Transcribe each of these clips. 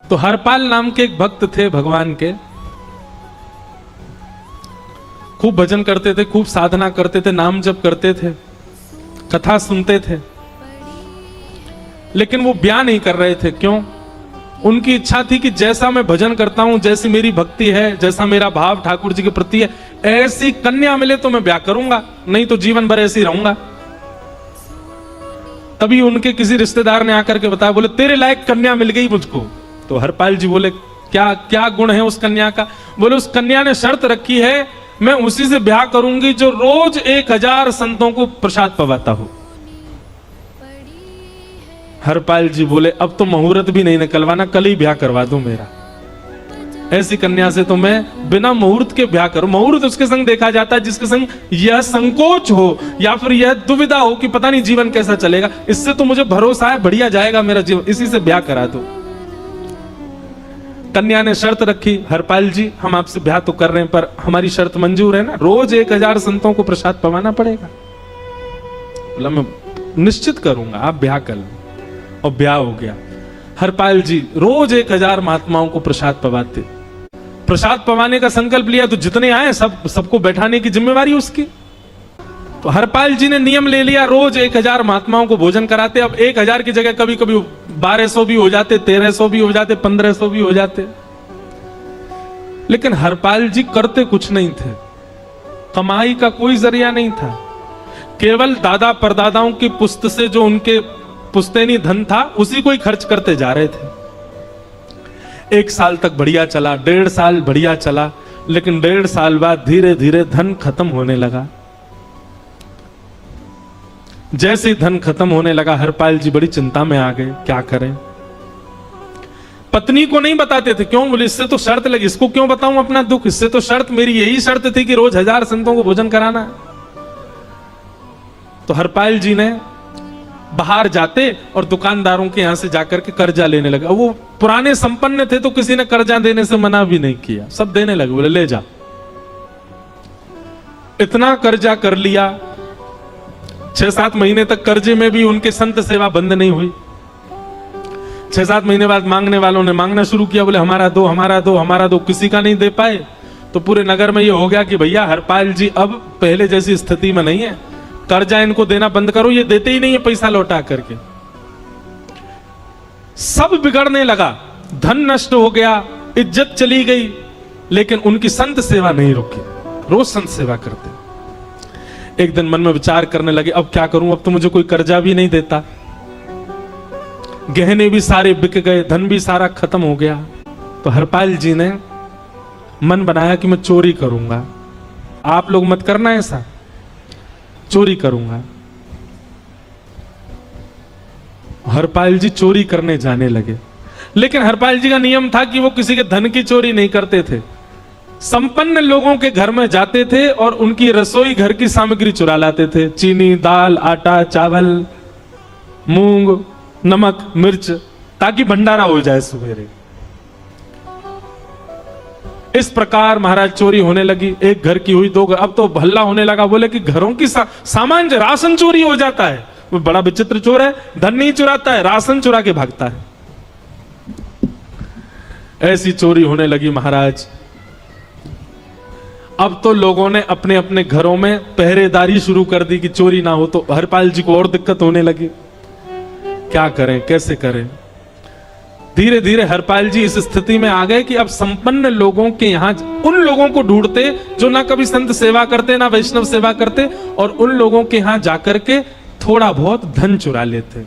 तो हरपाल नाम के एक भक्त थे भगवान के, खूब भजन करते थे, खूब साधना करते थे, नाम जप करते थे, कथा सुनते थे, लेकिन वो ब्याह नहीं कर रहे थे। क्यों? उनकी इच्छा थी कि जैसा मैं भजन करता हूं, जैसी मेरी भक्ति है, जैसा मेरा भाव ठाकुर जी के प्रति है, ऐसी कन्या मिले तो मैं ब्याह करूंगा, नहीं तो जीवन भर ऐसे ही रहूंगा। तभी उनके किसी रिश्तेदार ने आकर के बताया, बोले तेरे लायक कन्या मिल गई मुझको। तो हरपाल जी बोले क्या क्या गुण है उस कन्या का? बोले उस कन्या ने शर्त रखी है, मैं उसी से ब्याह करूंगी जो रोज 1000 संतों को प्रसाद पवाता हो। हरपाल जी बोले अब तो मुहूर्त भी नहीं निकलवाना, कल ही ब्याह करवा दो मेरा। ऐसी कन्या से तो मैं बिना मुहूर्त के ब्याह करूं। मुहूर्त उसके संग देखा जाता है जिसके संग यह संकोच हो या फिर यह दुविधा हो कि पता नहीं जीवन कैसा चलेगा, इससे तो मुझे भरोसा है बढ़िया जाएगा मेरा जीवन, इसी से ब्याह करा दो। कन्या ने शर्त रखी, हरपाल जी हम आपसे ब्याह तो कर रहे हैं पर हमारी शर्त मंजूर है ना, रोज 1000 संतों को प्रसाद पवाना पड़ेगा। बोला मैं निश्चित करूंगा, आप ब्याह कर लो। और ब्याह हो गया। हरपाल जी रोज 1000 महात्माओं को प्रसाद पवाते। प्रसाद पवाने का संकल्प लिया तो जितने आए सबको बैठाने की जिम्मेवारी उसकी। तो हरपाल जी ने नियम ले लिया, रोज 1000 महात्माओं को भोजन कराते। अब 1000 की जगह कभी कभी 1200 भी हो जाते, 1300 भी हो जाते, 1500 भी हो जाते। लेकिन हरपाल जी करते कुछ नहीं थे, कमाई का कोई जरिया नहीं था, केवल दादा परदादाओं की पुश्त से जो उनके पुश्तैनी धन था उसी को ही खर्च करते जा रहे थे। 1 साल तक बढ़िया चला, 1.5 साल बढ़िया चला, लेकिन 1.5 साल बाद धीरे धीरे धन खत्म होने लगा। जैसे ही धन खत्म होने लगा हरपाल जी बड़ी चिंता में आ गए, क्या करें। पत्नी को नहीं बताते थे, क्यों? बोले इससे तो शर्त लगी, इसको क्यों बताऊं अपना दुख, इससे तो शर्त मेरी यही शर्त थी कि रोज 1000 संतों को भोजन कराना। तो हरपाल जी ने बाहर जाते और दुकानदारों के यहां से जाकर के कर्जा लेने लगा। वो पुराने संपन्न थे तो किसी ने कर्जा देने से मना भी नहीं किया, सब देने लगे, बोले ले जा। इतना कर्जा कर लिया, 6-7 महीने तक कर्जे में भी उनके संत सेवा बंद नहीं हुई। 6-7 महीने बाद मांगने वालों ने मांगना शुरू किया, बोले हमारा दो, हमारा दो, हमारा दो। किसी का नहीं दे पाए तो पूरे नगर में ये हो गया कि भैया हरपाल जी अब पहले जैसी स्थिति में नहीं है, कर्जा इनको देना बंद करो, ये देते ही नहीं है पैसा लौटा करके। सब बिगड़ने लगा, धन नष्ट हो गया, इज्जत चली गई, लेकिन उनकी संत सेवा नहीं रुकी, रोज संत सेवा करते। एक दिन मन में विचार करने लगे अब क्या करूं, अब तो मुझे कोई कर्जा भी नहीं देता, गहने भी सारे बिक गए, धन भी सारा खत्म हो गया। तो हरपाल जी ने मन बनाया कि मैं चोरी करूंगा। आप लोग मत करना ऐसा, चोरी करूंगा। हरपाल जी चोरी करने जाने लगे, लेकिन हरपाल जी का नियम था कि वो किसी के धन की चोरी नहीं करते थे। संपन्न लोगों के घर में जाते थे और उनकी रसोई घर की सामग्री चुरा लाते थे, चीनी, दाल, आटा, चावल, मूंग, नमक, मिर्च, ताकि भंडारा हो जाए सवेरे। इस प्रकार महाराज चोरी होने लगी। एक घर की हुई, 2 घर, अब तो हल्ला होने लगा। बोले कि घरों की सामान राशन चोरी हो जाता है। वो बड़ा विचित्र चोर है, धन नहीं चुराता है, राशन चुरा के भागता है। ऐसी चोरी होने लगी महाराज। अब तो लोगों ने अपने अपने घरों में पहरेदारी शुरू कर दी कि चोरी ना हो। तो हरपाल जी को और दिक्कत होने लगी, क्या करें, कैसे करें। धीरे धीरे हरपाल जी इस स्थिति में आ गए कि अब संपन्न लोगों के यहां उन लोगों को ढूंढते जो ना कभी संत सेवा करते ना वैष्णव सेवा करते, और उन लोगों के यहां जाकर के थोड़ा बहुत धन चुरा लेते,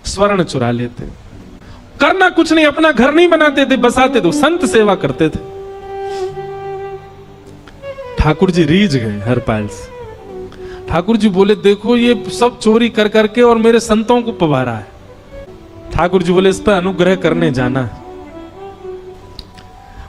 स्वर्ण चुरा लेते। करना कुछ नहीं, अपना घर नहीं बनाते थे, बसाते थे, संत सेवा करते थे। ठाकुर जी रीझ गए हरपाल से। ठाकुर जी बोले देखो ये सब चोरी कर करके और मेरे संतों को पवा रहा है। ठाकुर जी बोले इस पर अनुग्रह करने जाना।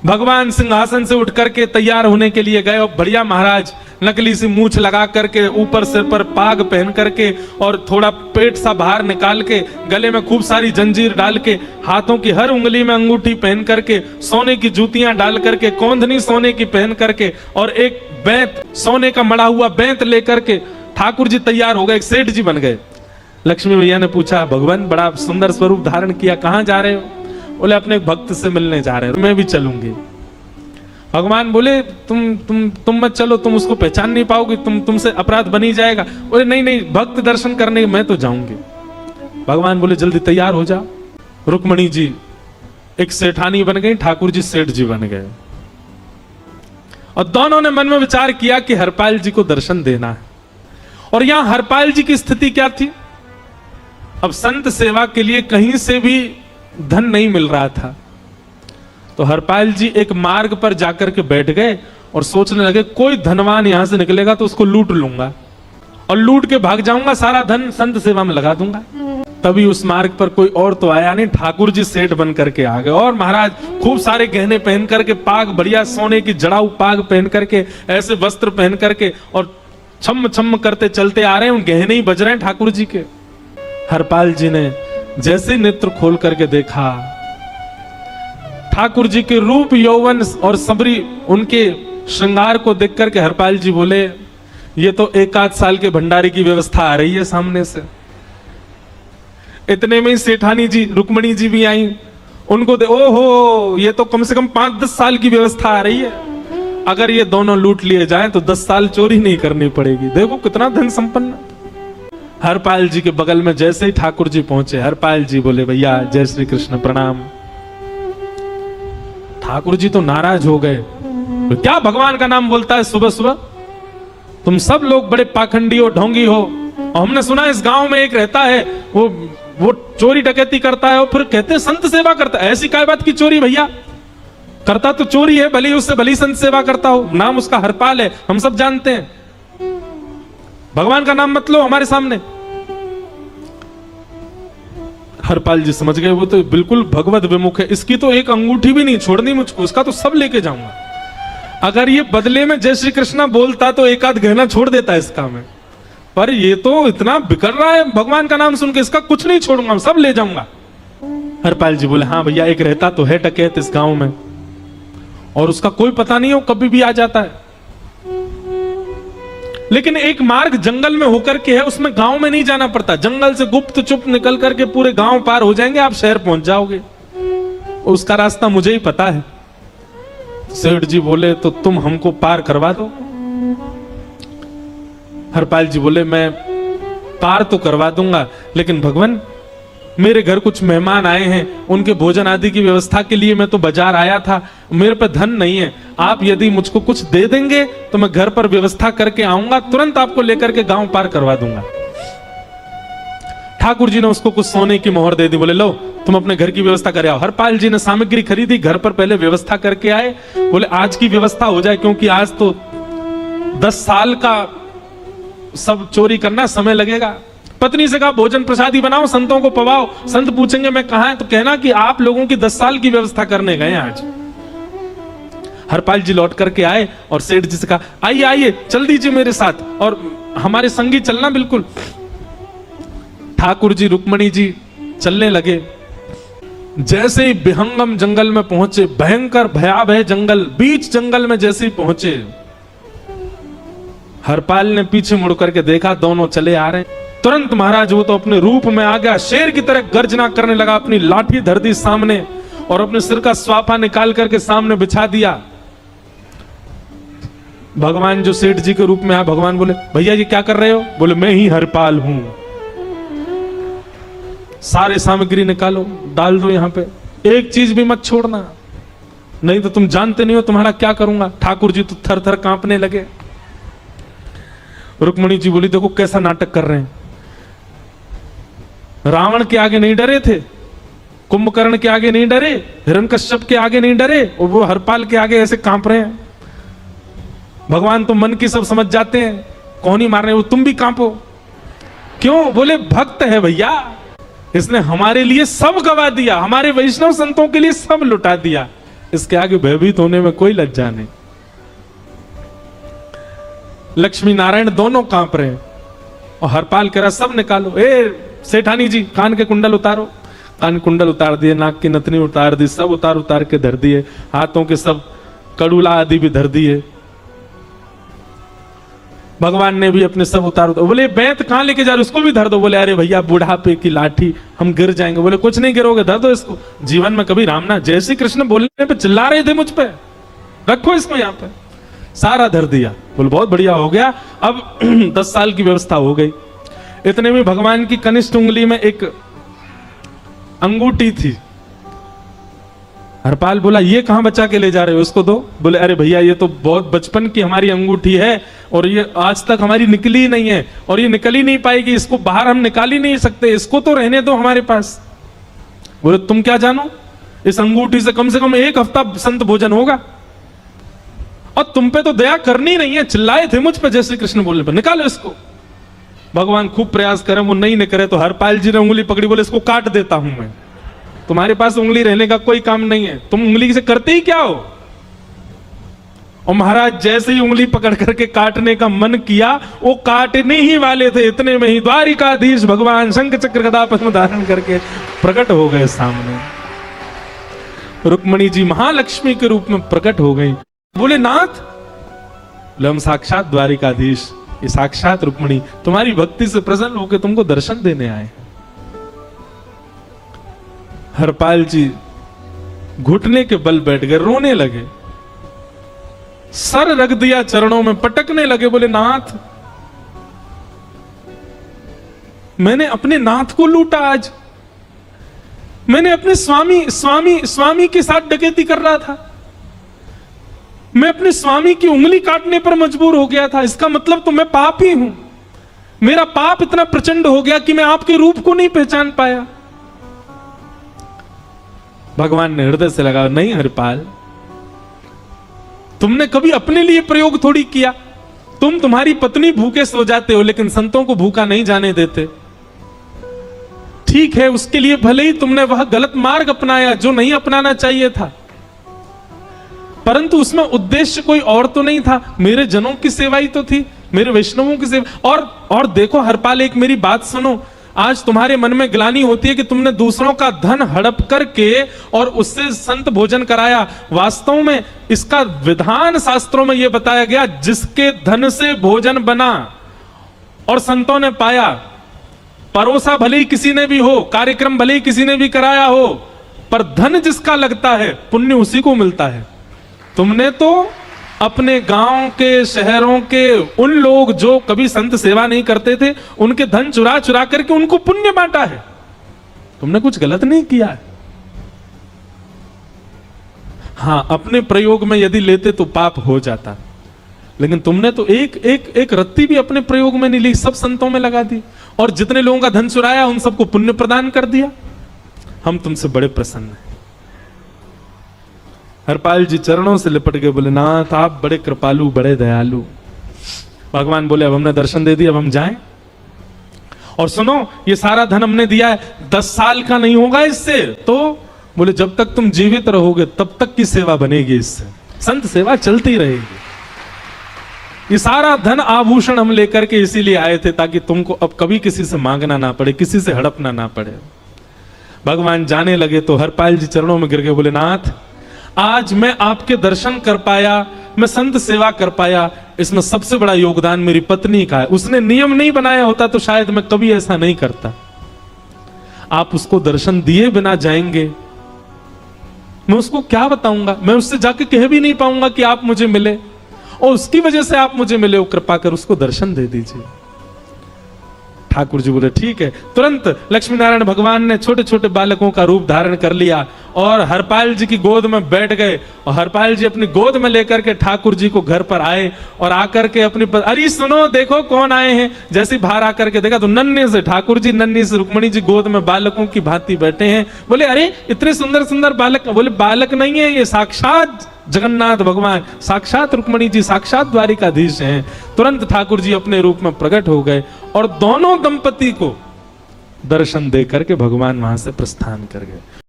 भगवान सिंहासन से उठ करके तैयार होने के लिए गए और बढ़िया महाराज नकली सी मूछ लगा करके, ऊपर सिर पर पाग पहन करके और थोड़ा पेट सा बाहर निकाल के, गले में खूब सारी जंजीर डाल के, हाथों की हर उंगली में अंगूठी पहन करके, सोने की जूतियां डाल करके, कौंधनी सोने की पहन करके और एक बैंत, सोने का मड़ा हुआ बैंत लेकर के ठाकुर जी तैयार हो गए, एक सेठ जी बन गए। लक्ष्मी भैया ने पूछा भगवान बड़ा सुंदर स्वरूप धारण किया, कहां जा रहे हो? बोले अपने एक भक्त से मिलने जा रहे हैं, मैं भी चलूंगी। भगवान बोले तुम मत चलो, तुम उसको पहचान नहीं पाओगे, तुमसे अपराध बनी जाएगा। बोले नहीं नहीं, भक्त दर्शन करने मैं तो जाऊंगी। भगवान बोले जल्दी तैयार हो जाओ। रुक्मणी जी एक सेठानी बन गई, ठाकुर जी सेठ जी बन गए। और दोनों ने मन में विचार किया कि हरपाल जी को दर्शन देना है। और यहां हरपाल जी की स्थिति क्या थी? अब संत सेवा के लिए कहीं से भी धन नहीं मिल रहा था, तो हरपाल जी एक मार्ग पर जाकर के बैठ गए और सोचने लगे कोई धनवान यहां से निकलेगा तो उसको लूट लूंगा और लूट के भाग जाऊंगा, सारा धन संत सेवा में लगा दूंगा। तभी उस मार्ग पर कोई और तो आया नहीं, ठाकुर जी सेठ बन करके आ गए। और महाराज खूब सारे गहने पहन करके, पाग बढ़िया सोने की जड़ाऊ पाग पहन करके, ऐसे वस्त्र पहन करके और छम छम करते चलते आ रहे हैं। उन गहने ही बज रहे हैं ठाकुर जी के। हरपाल जी ने जैसे नेत्र खोल करके देखा, ठाकुर जी के रूप यौवन और सबरी उनके श्रृंगार को देख करके हरपाल जी बोले ये तो एक आध साल के भंडारे की व्यवस्था आ रही है सामने से। इतने में ही सेठानी जी रुक्मणी जी भी आई। उनको ओहो, ये तो कम से कम 5-10 साल की व्यवस्था आ रही है। अगर ये दोनों लूट लिए जाएं तो 10 साल चोरी नहीं करनी पड़ेगी। देखो कितना धन संपन्न। हरपाल जी के बगल में जैसे ही ठाकुर जी पहुंचे, हरपाल जी बोले भैया जय श्री कृष्ण प्रणाम। ठाकुर जी तो नाराज हो गए, तो क्या भगवान का नाम बोलता है सुबह सुबह? तुम सब लोग बड़े पाखंडी हो, ढोंगी हो। और हमने सुना इस गांव में एक रहता है, वो चोरी डकैती करता है और फिर कहते हैं संत सेवा करता है। ऐसी काय बात की चोरी भैया? करता तो चोरी है, भली उससे भली संत सेवा करता हो। नाम उसका हरपाल है, हम सब जानते हैं। भगवान का नाम मत लो हमारे सामने। हरपाल जी समझ गए वो तो बिल्कुल भगवत विमुख है, इसकी तो एक अंगूठी भी नहीं छोड़नी मुझको, उसका तो सब लेके जाऊंगा। अगर ये बदले में जय श्री कृष्णा बोलता तो एक आध गहना छोड़ देता इसका मैं, पर ये तो इतना बिकर रहा है भगवान का नाम सुन के, इसका कुछ नहीं छोड़ूंगा, सब ले जाऊंगा। हरपाल जी बोले हाँ भैया, एक रहता तो है डकैत इस गांव में, और उसका कोई पता नहीं हो कभी भी आ जाता है। लेकिन एक मार्ग जंगल में होकर के है, उसमें गांव में नहीं जाना पड़ता। जंगल से गुप्त चुप निकल करके पूरे गांव पार हो जाएंगे, आप शहर पहुंच जाओगे। उसका रास्ता मुझे ही पता है। सेठ जी बोले तो तुम हमको पार करवा दो। हरपाल जी बोले मैं पार तो करवा दूंगा, लेकिन भगवान मेरे घर कुछ मेहमान आए हैं, उनके भोजन आदि की व्यवस्था के लिए मैं तो बाजार आया था, मेरे पे धन नहीं है। आप यदि मुझको कुछ दे देंगे तो मैं घर पर व्यवस्था करके आऊंगा, तुरंत आपको लेकर के गांव पार करवा दूंगा। ठाकुर जी ने उसको कुछ सोने की मोहर दे दी, बोले लो तुम अपने घर की व्यवस्था कर आओ। हरपाल जी ने सामग्री खरीदी, घर पर पहले व्यवस्था करके आए। बोले आज की व्यवस्था हो जाए, क्योंकि आज तो 10 साल का सब चोरी करना, समय लगेगा। पत्नी से कहा भोजन प्रसादी बनाओ, संतों को पवाओ। संत पूछेंगे मैं कहां है, तो कहना कि आप लोगों की 10 साल की व्यवस्था करने गए आज। हरपाल जी लौट करके आए और सेठ जी से कहा आइए आइए चल दीजिए मेरे साथ और हमारे संगी चलना बिल्कुल। ठाकुर जी रुक्मणी जी चलने लगे। जैसे ही विहंगम जंगल में पहुंचे, भयंकर भयावह जंगल, बीच जंगल में जैसे ही पहुंचे, हरपाल ने पीछे मुड़ करके देखा, दोनों चले आ रहे हैं। तुरंत महाराज वो तो अपने रूप में आ गया, शेर की तरह गर्जना करने लगा, अपनी लाठी धर दी सामने और अपने सिर का स्वाफा निकाल करके सामने बिछा दिया। भगवान जो सेठ जी के रूप में आया, भगवान बोले भैया जी क्या कर रहे हो? बोले मैं ही हरपाल हूं। सारे सामग्री निकालो, डाल दो यहां पे, एक चीज भी मत छोड़ना, नहीं तो तुम जानते नहीं हो तुम्हारा क्या करूंगा। ठाकुर जी तो थर थर कांपने लगे। रुक्मणी जी बोली देखो कैसा नाटक कर रहे हैं। रावण के आगे नहीं डरे थे, कुंभकर्ण के आगे नहीं डरे, हिरण्यकश्यप के आगे नहीं डरे, और वो हरपाल के आगे ऐसे कांप रहे हैं। भगवान तो मन की सब समझ जाते हैं, कौन ही मार रहे हो, तुम भी कांपो क्यों? बोले भक्त है भैया, इसने हमारे लिए सब गवा दिया, हमारे वैष्णव संतों के लिए सब लुटा दिया, इसके आगे भयभीत होने में कोई लज्जा नहीं। लक्ष्मी नारायण दोनों कांप रहे हैं और हरपाल कह रहा सब निकालो। ए सेठानी जी कान के कुंडल उतारो। कान कुंडल उतार दिए, नाक की नथनी उतार दी, सब उतार के धर दिए, हाथों के सब कड़ूला आदि भी धर दिए। भगवान ने भी अपने सब उतार दो। बोले बैंत कहाँ लेके जा रहे, उसको भी धर दो। बोले अरे भैया बुढ़ापे की लाठी, हम गिर जाएंगे। बोले कुछ नहीं गिरोगे, धर दो इसको। जीवन में कभी राम ना, जय श्री कृष्ण बोलने पे चिल्ला रहे थे मुझ पे, रखो इसको यहाँ पे। सारा धर दिया। बोले बहुत बढ़िया हो गया। अब 10 साल की व्यवस्था हो गई। इतने में भगवान की कनिष्ठ उंगली में एक अंगूठी थी। हरपाल बोला ये कहां बचा के ले जा रहे हो, उसको दो। बोले अरे भैया ये तो बहुत बचपन की हमारी अंगूठी है और ये आज तक हमारी निकली ही नहीं है और ये निकल ही नहीं पाएगी, इसको बाहर हम निकाल ही नहीं सकते, इसको तो रहने दो हमारे पास। बोले तुम क्या जानो, इस अंगूठी से कम 1 हफ्ता संत भोजन होगा और तुम पे तो दया करनी नहीं है। चिल्लाए थे मुझ पे जय श्री कृष्ण बोलने पर, निकालो इसको। भगवान खूब प्रयास करे, वो नहीं करे तो हरपाल जी ने उंगली पकड़ी। बोले इसको काट देता हूं मैं, तुम्हारे पास उंगली रहने का कोई काम नहीं है, तुम उंगली से करते ही क्या हो। और महाराज जैसे ही उंगली पकड़ करके काटने का मन किया, वो काटने ही वाले थे, इतने में ही द्वारिकाधीश भगवान शंख चक्र गदा पद्म धारण करके प्रकट हो गए सामने। रुक्मणी जी महालक्ष्मी के रूप में प्रकट हो गई। बोले नाथ, बोले हम साक्षात द्वारिकाधीश, ये साक्षात रुक्मणी तुम्हारी भक्ति से प्रसन्न होकर तुमको दर्शन देने आए। हरपाल जी घुटने के बल बैठ गए, रोने लगे, सर रख दिया चरणों में, पटकने लगे। बोले नाथ, मैंने अपने नाथ को लूटा, आज मैंने अपने स्वामी के साथ डकैती कर रहा था, मैं अपने स्वामी की उंगली काटने पर मजबूर हो गया था, इसका मतलब तो मैं पापी हूं। मेरा पाप इतना प्रचंड हो गया कि मैं आपके रूप को नहीं पहचान पाया। भगवान ने हृदय से लगा, नहीं हरपाल, तुमने कभी अपने लिए प्रयोग थोड़ी किया। तुम्हारी पत्नी भूखे सो जाते हो लेकिन संतों को भूखा नहीं जाने देते। ठीक है, उसके लिए भले ही तुमने वह गलत मार्ग अपनाया जो नहीं अपनाना चाहिए था, परंतु उसमें उद्देश्य कोई और तो नहीं था, मेरे जनों की सेवा ही तो थी, मेरे वैष्णवों की सेवा। और देखो हरपाल, एक मेरी बात सुनो, आज तुम्हारे मन में ग्लानि होती है कि तुमने दूसरों का धन हड़प करके और उससे संत भोजन कराया। वास्तव में इसका विधान शास्त्रों में यह बताया गया, जिसके धन से भोजन बना और संतों ने पाया, परोसा भले ही किसी ने भी हो, कार्यक्रम भले ही किसी ने भी कराया हो, पर धन जिसका लगता है पुण्य उसी को मिलता है। तुमने तो अपने गांव के, शहरों के उन लोग जो कभी संत सेवा नहीं करते थे, उनके धन चुरा चुरा करके उनको पुण्य बांटा है। तुमने कुछ गलत नहीं किया है। हां, अपने प्रयोग में यदि लेते तो पाप हो जाता, लेकिन तुमने तो एक रत्ती भी अपने प्रयोग में नहीं ली, सब संतों में लगा दी और जितने लोगों का धन चुराया उन सबको पुण्य प्रदान कर दिया। हम तुमसे बड़े प्रसन्न हैं। हरपाल जी चरणों से लिपट गए, बोले नाथ आप बड़े कृपालु, बड़े दयालु। भगवान बोले अब हमने दर्शन दे दिया, अब हम जाएं। और सुनो, ये सारा धन हमने दिया है, 10 साल का नहीं होगा इससे। तो बोले जब तक तुम जीवित रहोगे तब तक की सेवा बनेगी, इससे संत सेवा चलती रहेगी। ये सारा धन आभूषण हम लेकर के इसीलिए आए थे ताकि तुमको अब कभी किसी से मांगना ना पड़े, किसी से हड़पना ना पड़े। भगवान जाने लगे तो हरपाल जी चरणों में गिर गए, बोले नाथ आज मैं आपके दर्शन कर पाया, मैं संत सेवा कर पाया, इसमें सबसे बड़ा योगदान मेरी पत्नी का है। उसने नियम नहीं बनाया होता तो शायद मैं कभी ऐसा नहीं करता। आप उसको दर्शन दिए बिना जाएंगे, मैं उसको क्या बताऊंगा, मैं उससे जाके कह भी नहीं पाऊंगा कि आप मुझे मिले, और उसकी वजह से आप मुझे मिले, कृपा कर उसको दर्शन दे दीजिए। ठाकुर जी बोले ठीक है। तुरंत लक्ष्मी नारायण भगवान ने छोटे छोटे बालकों का रूप धारण कर लिया और हरपाल जी की गोद में बैठ गए, और हरपाल जी अपनी गोद में लेकर के ठाकुर जी को घर पर आए और आकर के अपनी अरे सुनो देखो कौन आए हैं। जैसे बाहर आकर के देखा तो नन्हे से ठाकुर जी, नन्ही से रुक्मणी जी गोद में बालकों की भांति बैठे हैं। बोले अरे इतने सुंदर सुंदर बालक। बोले बालक नहीं है, ये साक्षात जगन्नाथ भगवान, साक्षात रुक्मणी जी, साक्षात द्वारिकाधीश हैं। तुरंत ठाकुर जी अपने रूप में प्रकट हो गए और दोनों दंपति को दर्शन दे करके भगवान वहां से प्रस्थान कर गए।